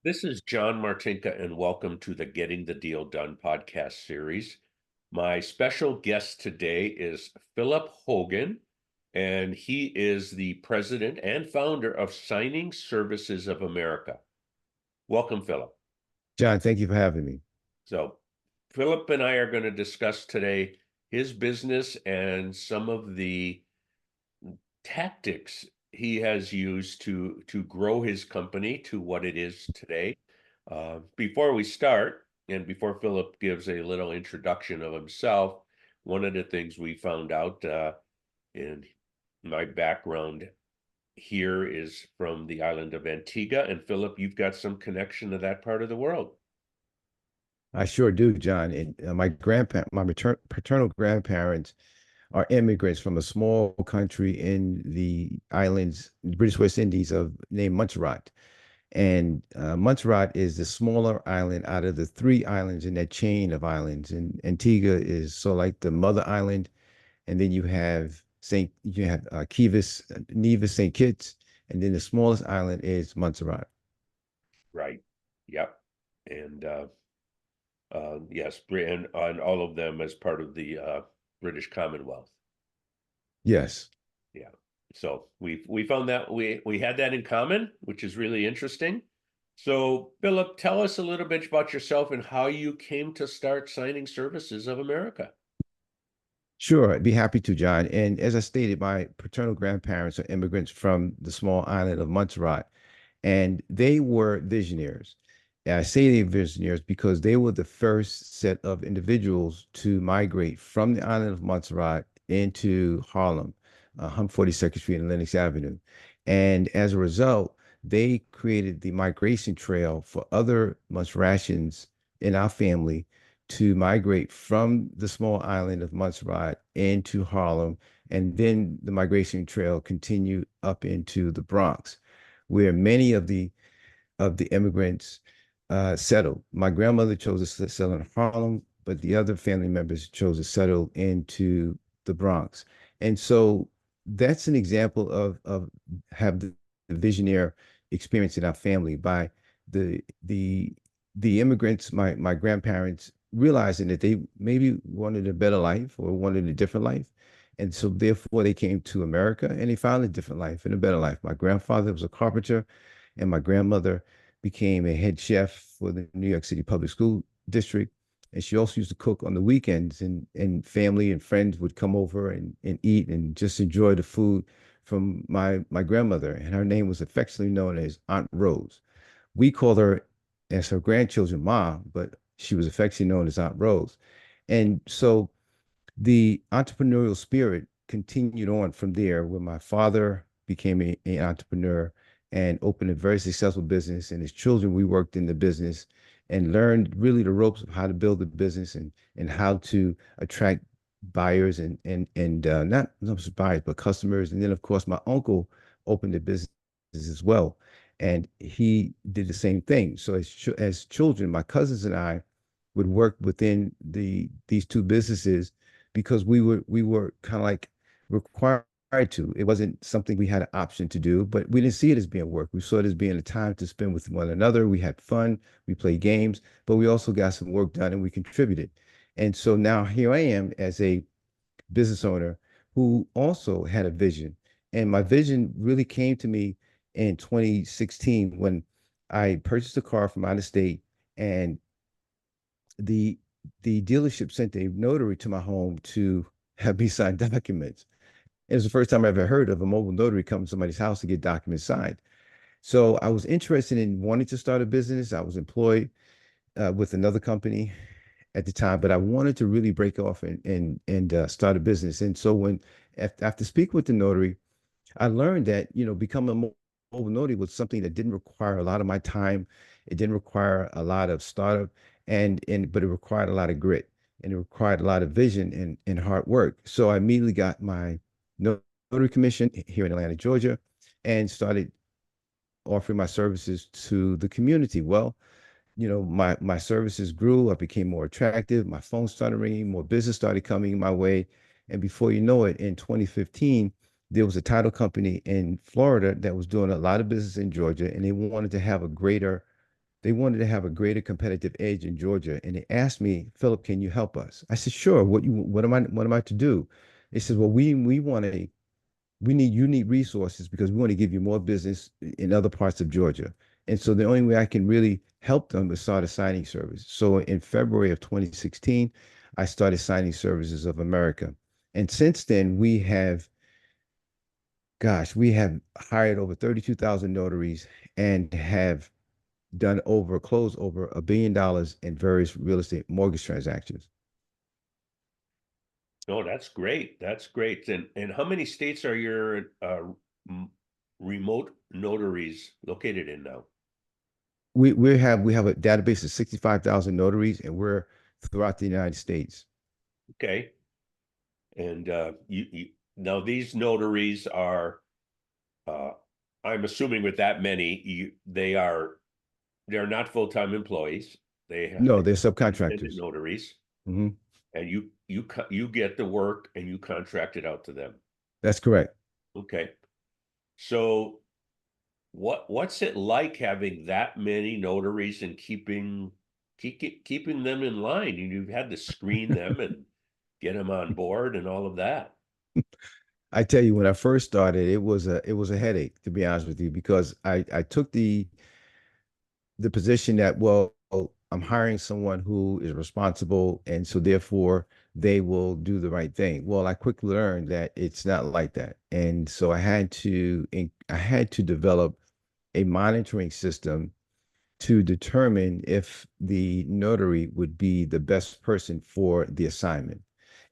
This is John Martinka, and welcome to the Getting the Deal Done podcast series. My special guest today is Phillip Hogan, and he is the president and founder of Signing Services of America. Welcome, Phillip. John, thank you for having me. So, Phillip and I are going to discuss today his business and some of the tactics he has used to grow his company to what it is today. Before we start, and before Phillip gives a little introduction of himself, one of the things we found out in my background here is from the island of Antigua, and Phillip, you've got some connection to that part of the world. I sure do, John. And my paternal grandparents are immigrants from a small country in the islands, British West Indies, of named Montserrat. And Montserrat is the smaller island out of the three islands in that chain of islands. And Antigua is so like the mother island, and then you have Kivas, Nevis, St. Kitts, and then the smallest island is Montserrat. Right. Yep. And yes, and all of them as part of the British Commonwealth. Yes. Yeah. So we found that we had that in common, which is really interesting. So, Phillip, tell us a little bit about yourself and how you came to start Signing Services of America. Sure, I'd be happy to, John. And as I stated, my paternal grandparents are immigrants from the small island of Montserrat, and they were visionaries. And I say they were visionaries because they were the first set of individuals to migrate from the island of Montserrat into Harlem, 142nd Street and Lenox Avenue. And as a result, they created the migration trail for other Montserratians in our family to migrate from the small island of Montserrat into Harlem, and then the migration trail continued up into the Bronx, where many of the immigrants settled. My grandmother chose to settle in Harlem, but the other family members chose to settle into the Bronx. And so that's an example of have the visionary experience in our family by the the the immigrants, my grandparents realizing that they maybe wanted a better life or wanted a different life. And so therefore they came to America and they found a different life and a better life. My grandfather was a carpenter and my grandmother became a head chef for the New York City Public School District. And she also used to cook on the weekends, and family and friends would come over and eat and just enjoy the food from my grandmother. And her name was affectionately known as Aunt Rose. We called her as her grandchildren Ma, but she was affectionately known as Aunt Rose. And so the entrepreneurial spirit continued on from there, where my father became an entrepreneur and opened a very successful business. And his children, we worked in the business and learned really the ropes of how to build a business and how to attract buyers and not just buyers but customers. And then of course my uncle opened a business as well, and he did the same thing. So as children, my cousins and I would work within these two businesses because we were kind of like required to. It wasn't something we had an option to do, but we didn't see it as being work. We saw it as being a time to spend with one another. We had fun, we played games, but we also got some work done and we contributed. And so now here I am as a business owner who also had a vision. And my vision really came to me in 2016 when I purchased a car from out of state, and the the dealership sent a notary to my home to have me sign documents. It was the first time I ever heard of a mobile notary coming to somebody's house to get documents signed. So I was interested in wanting to start a business. I was employed with another company at the time, but I wanted to really break off and start a business. And so after speaking with the notary, I learned that becoming a mobile notary was something that didn't require a lot of my time. It didn't require a lot of startup, but it required a lot of grit and it required a lot of vision and hard work. So I immediately got my notary commission here in Atlanta, Georgia, and started offering my services to the community. Well, my services grew. I became more attractive. My phone started ringing. More business started coming my way. And before you know it, in 2015, there was a title company in Florida that was doing a lot of business in Georgia, and they wanted to have a greater they wanted to have a greater competitive edge in Georgia, and they asked me, Philip, can you help us? I said, sure. What am I to do? They said, well, we want a we need you need resources because we want to give you more business in other parts of Georgia. And so the only way I can really help them is start a signing service. So in February of 2016, I started Signing Services of America. And since then, we have hired over 32,000 notaries and have closed over $1 billion in various real estate mortgage transactions. Oh, that's great. That's great. And how many states are your m- remote notaries located in now? We have a database of 65,000 notaries, and we're throughout the United States. Okay. And you now these notaries are uh I'm assuming with that many they're not full-time employees. They have No, they're independent subcontractors. notaries, Hmm. and you get the work and you contract it out to them. That's correct. Okay. So what's it like having that many notaries and keeping them in line? You've had to screen them and get them on board and all of that. I tell you, when I first started, it was a headache, to be honest with you, because I took the position that, well, I'm hiring someone who is responsible, and so therefore they will do the right thing. Well, I quickly learned that it's not like that, and so I had to develop a monitoring system to determine if the notary would be the best person for the assignment.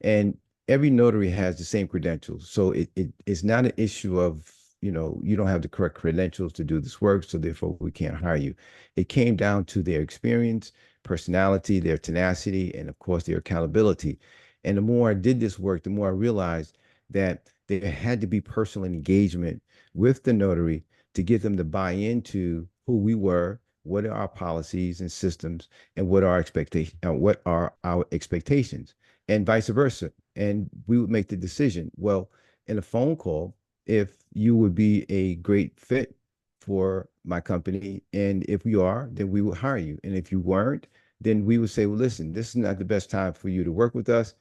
And every notary has the same credentials. So it's not an issue of, you don't have the correct credentials to do this work, so therefore we can't hire you. It came down to their experience, personality, their tenacity, and of course their accountability. And the more I did this work, the more I realized that there had to be personal engagement with the notary to get them to buy into who we were, what are our policies and systems, and what are our expectations, and vice versa. And we would make the decision. Well, in a phone call, if you would be a great fit for my company, and if you are, then we would hire you. And if you weren't, then we would say, well, listen, this is not the best time for you to work with us.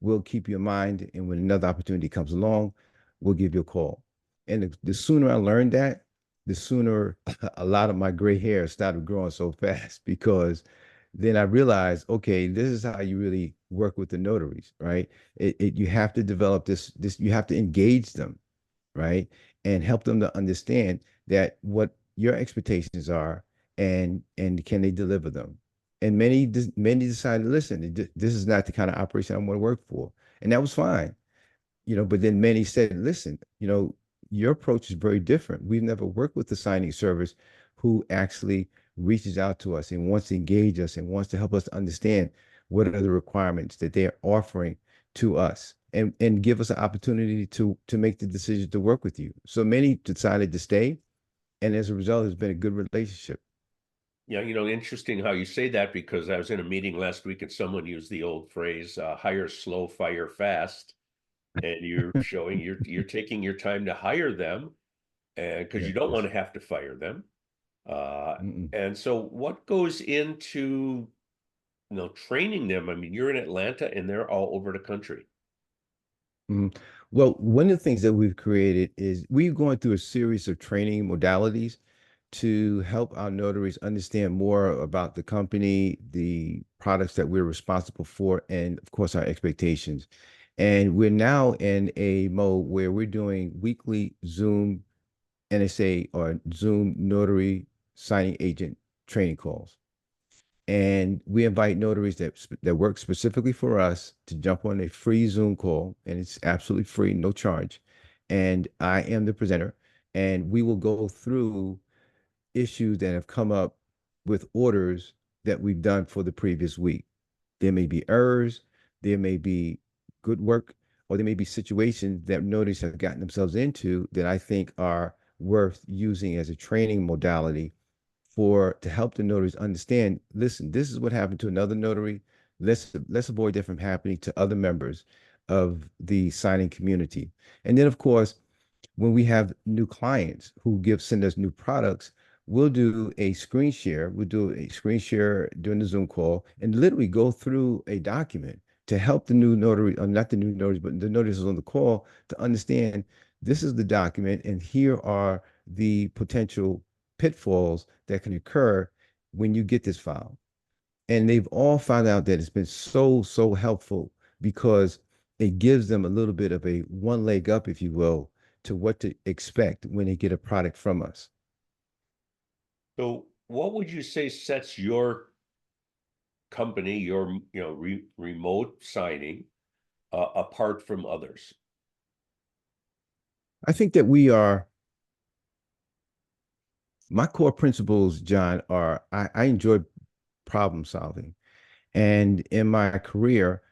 We'll keep you in mind, and when another opportunity comes along, we'll give you a call. And the sooner I learned that, the sooner a lot of my gray hair started growing so fast, because then I realized, okay, this is how you really work with the notaries, right? You have to develop you have to engage them, right? And help them to understand that what your expectations are, and can they deliver them. And many decided, listen, this is not the kind of operation I want to work for. And that was fine, but then many said, listen, your approach is very different. We've never worked with the signing service who actually reaches out to us and wants to engage us and wants to help us understand what are the requirements that they're offering to us, and give us an opportunity to make the decision to work with you. So many decided to stay, and as a result, it's been a good relationship. Yeah, interesting how you say that because I was in a meeting last week and someone used the old phrase, hire slow, fire fast. And you're taking your time to hire them and because you don't Yes. want to have to fire them. Uh, Mm-mm. and so what goes into, training them? I mean, you're in Atlanta and they're all over the country. Mhm. Well, one of the things that we've created is we've gone through a series of training modalities to help our notaries understand more about the company, the products that we're responsible for, and of course, our expectations. And we're now in a mode where we're doing weekly Zoom NSA or Zoom notary signing agent training calls. And we invite notaries that work specifically for us to jump on a free Zoom call, and it's absolutely free, no charge. And I am the presenter, and we will go through issues that have come up with orders that we've done for the previous week. There may be errors, there may be good work, or there may be situations that notaries have gotten themselves into that I think are worth using as a training modality to help the notaries understand, listen, this is what happened to another notary. Let's avoid that from happening to other members of the signing community. And then of course, when we have new clients who send us new products, we'll do a screen share. We'll do a screen share during the Zoom call and literally go through a document to help the new notary, not the new notaries, but the notaries on the call to understand this is the document and here are the potential pitfalls that can occur when you get this file. And they've all found out that it's been so, so helpful because it gives them a little bit of a one leg up, if you will, to what to expect when they get a product from us. So what would you say sets your company, your remote signing, apart from others? I think that we are, my core principles, John, are I enjoy problem solving. And in my career,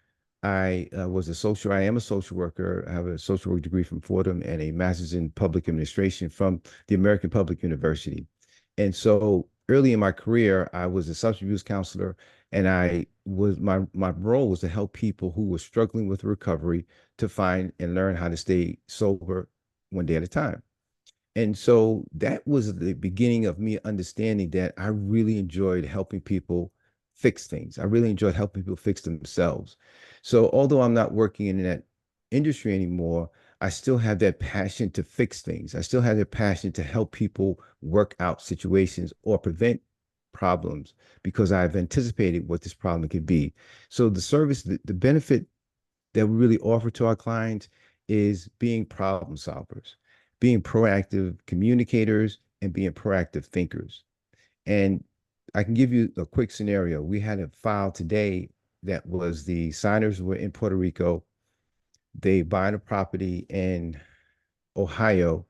I am a social worker. I have a social work degree from Fordham and a master's in public administration from the American Public University. And so early in my career, I was a substance abuse counselor, and my role was to help people who were struggling with recovery to find and learn how to stay sober one day at a time. And so that was the beginning of me understanding that I really enjoyed helping people fix things. I really enjoyed helping people fix themselves. So although I'm not working in that industry anymore, I still have that passion to fix things. I still have that passion to help people work out situations or prevent problems because I've anticipated what this problem could be. So the service, the benefit that we really offer to our clients is being problem solvers, being proactive communicators, and being proactive thinkers. And I can give you a quick scenario. We had a file today that was the signers were in Puerto Rico. They buying a property in Ohio,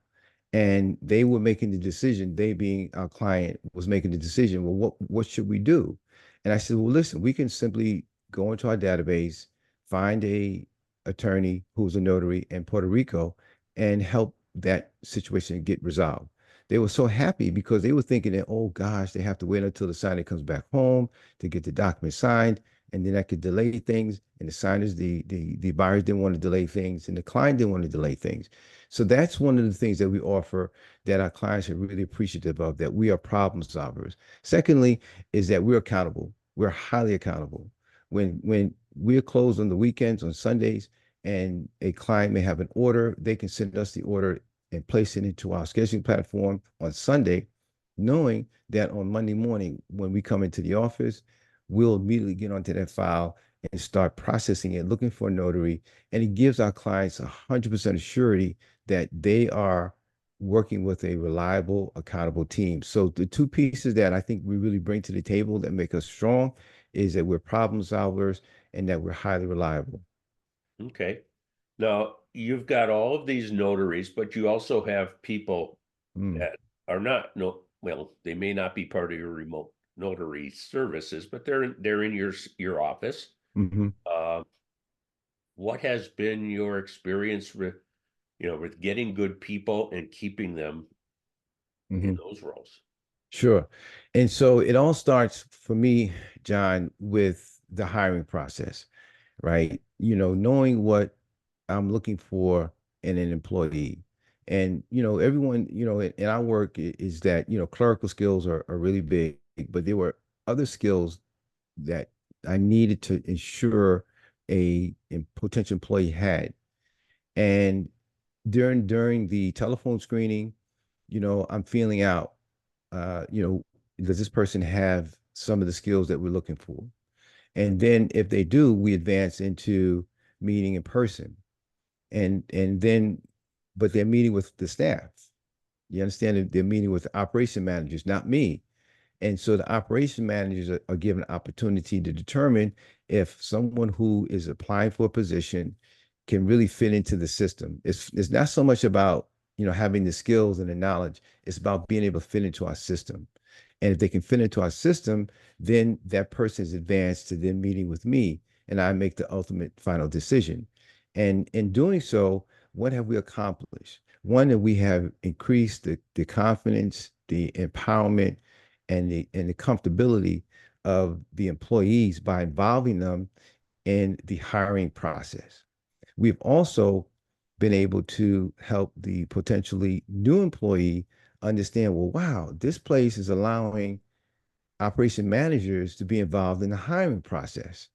and they were making the decision, they being our client was making the decision, well, what should we do? And I said, well, listen, we can simply go into our database, find a attorney who's a notary in Puerto Rico and help that situation get resolved. They were so happy because they were thinking that, oh gosh, they have to wait until the signer comes back home to get the document signed, and then that could delay things. And the signers, the buyers didn't want to delay things, and the client didn't want to delay things. So that's one of the things that we offer that our clients are really appreciative of, that we are problem solvers. Secondly, is that we're accountable. We're highly accountable. When we're closed on the weekends, on Sundays, and a client may have an order, they can send us the order and place it into our scheduling platform on Sunday, knowing that on Monday morning, when we come into the office, we'll immediately get onto that file and start processing it, looking for a notary. And it gives our clients 100% surety that they are working with a reliable, accountable team. So the two pieces that I think we really bring to the table that make us strong is that we're problem solvers and that we're highly reliable. Okay. Now, you've got all of these notaries, but you also have people Mm, that are not no well, they may not be part of your remote notary services, but they're in your office. mhm, Uh, what has been your experience with with getting good people and keeping them in mhm. those roles? Sure. And so it all starts for me, John, with the hiring process, right? Knowing what I'm looking for in an employee. And, everyone, in our work is that, clerical skills are really big, but there were other skills that I needed to ensure a potential employee had. And during the telephone screening, I'm feeling out, does this person have some of the skills that we're looking for? And then if they do, we advance into meeting in person. And then, but they're meeting with the staff. You understand that they're meeting with the operation managers, not me. And so the operation managers are given an opportunity to determine if someone who is applying for a position can really fit into the system. It's not so much about, having the skills and the knowledge. It's about being able to fit into our system. And if they can fit into our system, then that person is advanced to then meeting with me, and I make the ultimate final decision. And in doing so, what have we accomplished? One, that we have increased the confidence, the empowerment, and the comfortability of the employees by involving them in the hiring process. We've also been able to help the potentially new employee understand, well, wow, this place is allowing operation managers to be involved in the hiring process.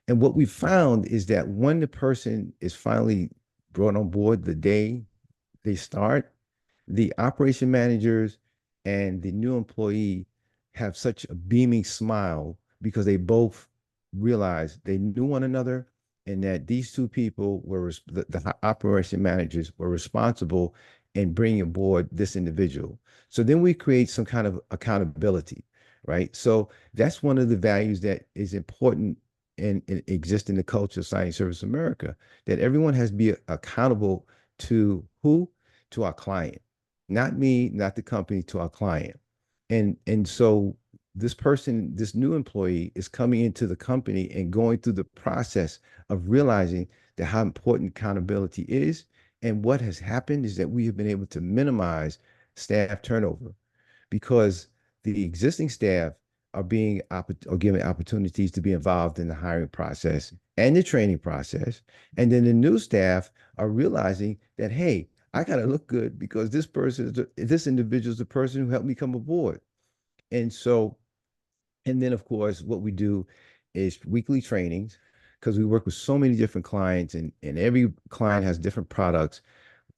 And what we found is that when the person is finally brought on board the day they start, the operation managers and the new employee have such a beaming smile because they both realized they knew one another and that these two people were the operation managers were responsible in bringing aboard this individual. So then we create some kind of accountability, right? So that's one of the values that is important and exist in the culture of Signing Service America, that everyone has to be accountable to who? To our client, not me, not the company, to our client. And so this person, this new employee is coming into the company and going through the process of realizing that how important accountability is. And what has happened is that we have been able to minimize staff turnover because the existing staff are being or given opportunities to be involved in the hiring process and the training process. And then the new staff are realizing that, hey, I got to look good because this individual is the person who helped me come aboard. And so, and then of course, what we do is weekly trainings because we work with so many different clients and every client has different products.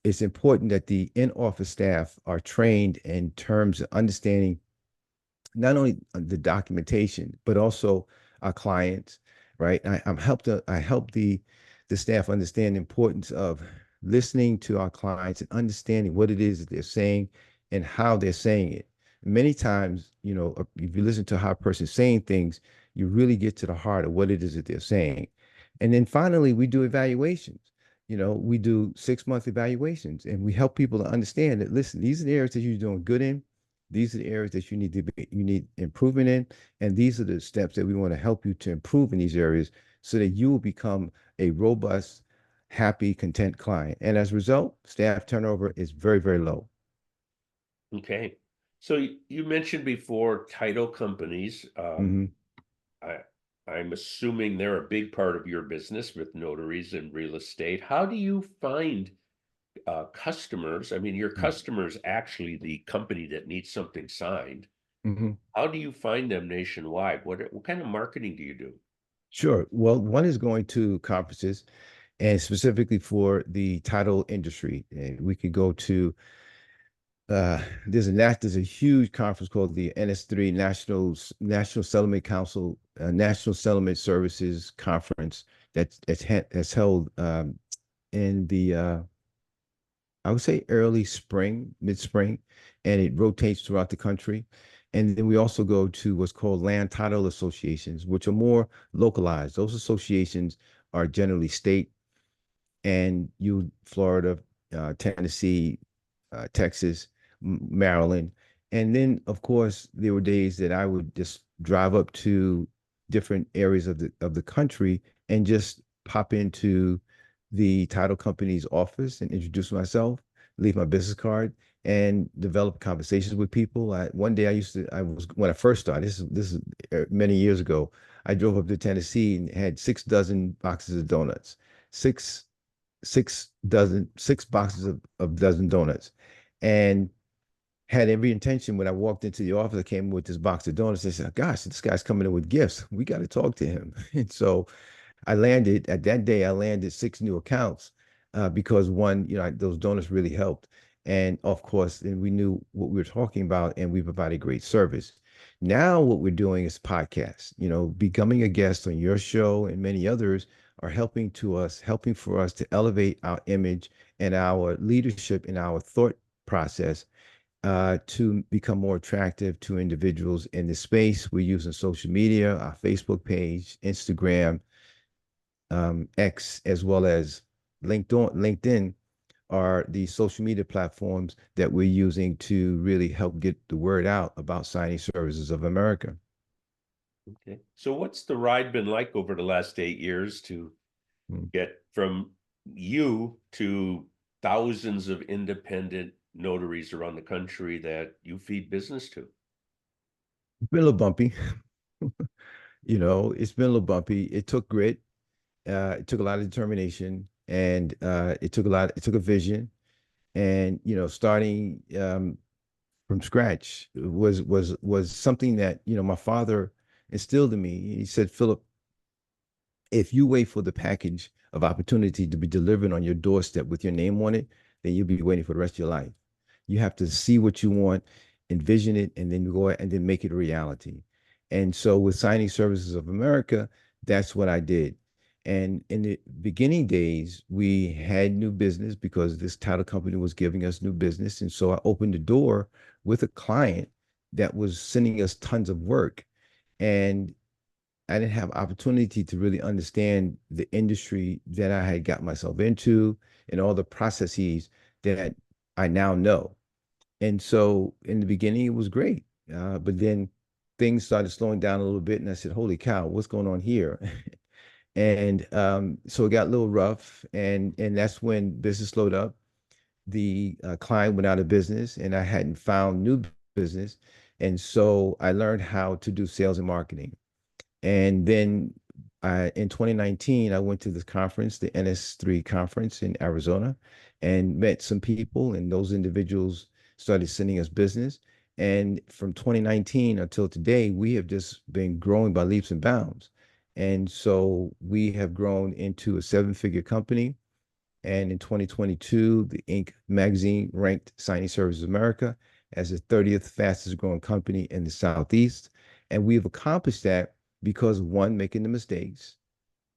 It's important that the in-office staff are trained in terms of understanding not only the documentation, but also our clients, right? I help the staff understand the importance of listening to our clients and understanding what it is that they're saying and how they're saying it. Many times, if you listen to how a person's saying things, you really get to the heart of what it is that they're saying. And then finally, we do evaluations. We do 6-month evaluations and we help people to understand that, listen, these are the areas that you're doing good in. These are the areas that you need improvement in, and these are the steps that we want to help you to improve in these areas so that you will become a robust, happy, content client. And as a result, staff turnover is very, very low. Okay. So you mentioned before title companies. Hmm. I I'm assuming they're a big part of your business with notaries and real estate. How do you find customers? I mean, your customer's actually the company that needs something signed. Hmm. How do you find them nationwide? What kind of marketing do you do? Sure. Well, one is going to conferences and specifically for the title industry. And we could go to there's a huge conference called the NS3 National Settlement Council National Settlement Services Conference that's held in the I would say early spring, mid spring, and it rotates throughout the country. And then we also go to what's called land title associations, which are more localized. Those associations are generally state and Florida, Tennessee, Texas, Maryland. And then, of course, there were days that I would just drive up to different areas of the country and just pop into the title company's office and introduce myself, leave my business card, and develop conversations with people. One day I was when I first started. This is many years ago. I drove up to Tennessee and had 6 dozen boxes of donuts, six six boxes of dozen donuts, and had every intention when I walked into the office. I came with this box of donuts. I said, "Gosh, this guy's coming in with gifts. We got to talk to him." And so I landed at that day. I landed 6 new accounts because one, those donuts really helped, and of course, then we knew what we were talking about, and we provided great service. Now, what we're doing is podcasts. Becoming a guest on your show and many others are helping for us to elevate our image and our leadership in our thought process to become more attractive to individuals in the space. We're using social media, our Facebook page, Instagram, X, as well as LinkedIn are the social media platforms that we're using to really help get the word out about Signing Services of America. Okay. So what's the ride been like over the last 8 years to Mm. get from you to thousands of independent notaries around the country that you feed business to? It's been a little bumpy. It's been a little bumpy. It took grit. It took a lot of determination, and it took a vision. And starting from scratch was something that, my father instilled in me. He said, Philip, if you wait for the package of opportunity to be delivered on your doorstep with your name on it, then you'll be waiting for the rest of your life. You have to see what you want, envision it, and then go and then make it a reality. And so with Signing Services of America, that's what I did. And in the beginning days, we had new business because this title company was giving us new business. And so I opened the door with a client that was sending us tons of work. And I didn't have opportunity to really understand the industry that I had got myself into and all the processes that I now know. And so in the beginning, it was great. But then things started slowing down a little bit. And I said, holy cow, what's going on here? And so it got a little rough. And that's when business slowed up. The client went out of business and I hadn't found new business. And so I learned how to do sales and marketing. And then in 2019, I went to this conference, the NS3 conference in Arizona, and met some people, and those individuals started sending us business. And from 2019 until today, we have just been growing by leaps and bounds. And so we have grown into a seven-figure company. And in 2022, the Inc. magazine ranked Signing Services America as the 30th fastest growing company in the Southeast. And we've accomplished that because one, making the mistakes,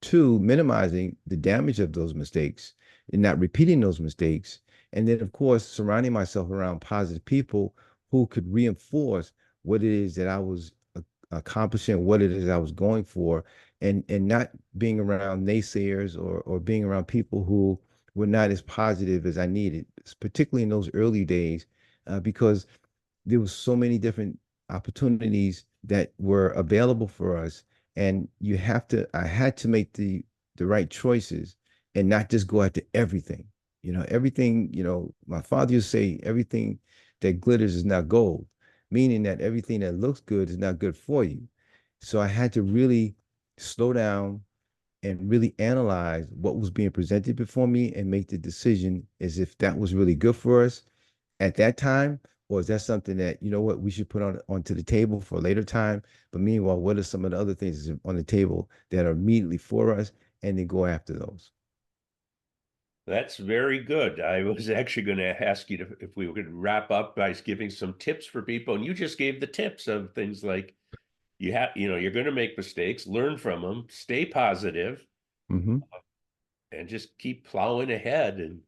two, minimizing the damage of those mistakes and not repeating those mistakes. And then, of course, surrounding myself around positive people who could reinforce what it is that I was accomplishing, what it is I was going for, and not being around naysayers or being around people who were not as positive as I needed, particularly in those early days, because there was so many different opportunities that were available for us, and I had to make the right choices and not just go after everything. Everything, my father used to say, everything that glitters is not gold, meaning that everything that looks good is not good for you. So I had to really slow down and really analyze what was being presented before me and make the decision as if that was really good for us at that time, or is that something that, what, we should put onto the table for a later time? But meanwhile, what are some of the other things on the table that are immediately for us, and then go after those? That's very good. I was actually going to ask you if we could wrap up by giving some tips for people, and you just gave the tips of things like you're going to make mistakes, learn from them, stay positive, Hmm. and just keep plowing ahead. And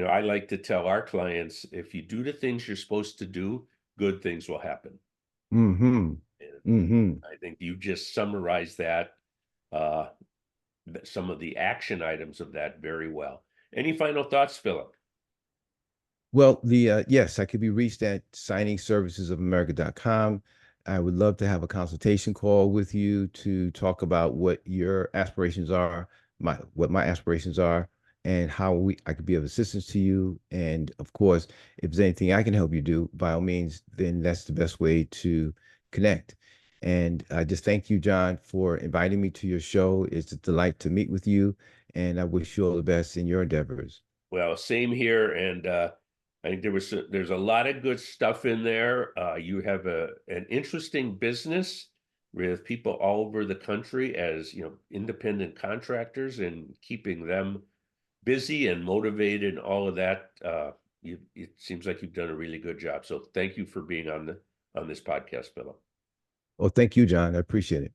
I like to tell our clients, if you do the things you're supposed to do, good things will happen. Hmm. And Hmm. I think you just summarized that, uh, some of the action items of that very well. Any final thoughts, Philip? Well, yes, I could be reached at signingservicesofamerica.com. I would love to have a consultation call with you to talk about what your aspirations are, what my aspirations are, and how I could be of assistance to you. And of course, if there's anything I can help you do, by all means, then that's the best way to connect. And I just thank you, John, for inviting me to your show. It's a delight to meet with you, and I wish you all the best in your endeavors. Well, same here, and I think there's a lot of good stuff in there. You have an interesting business with people all over the country as independent contractors, and keeping them busy and motivated and all of that. It seems like you've done a really good job. So thank you for being on this podcast, Philip. Well, thank you, John. I appreciate it.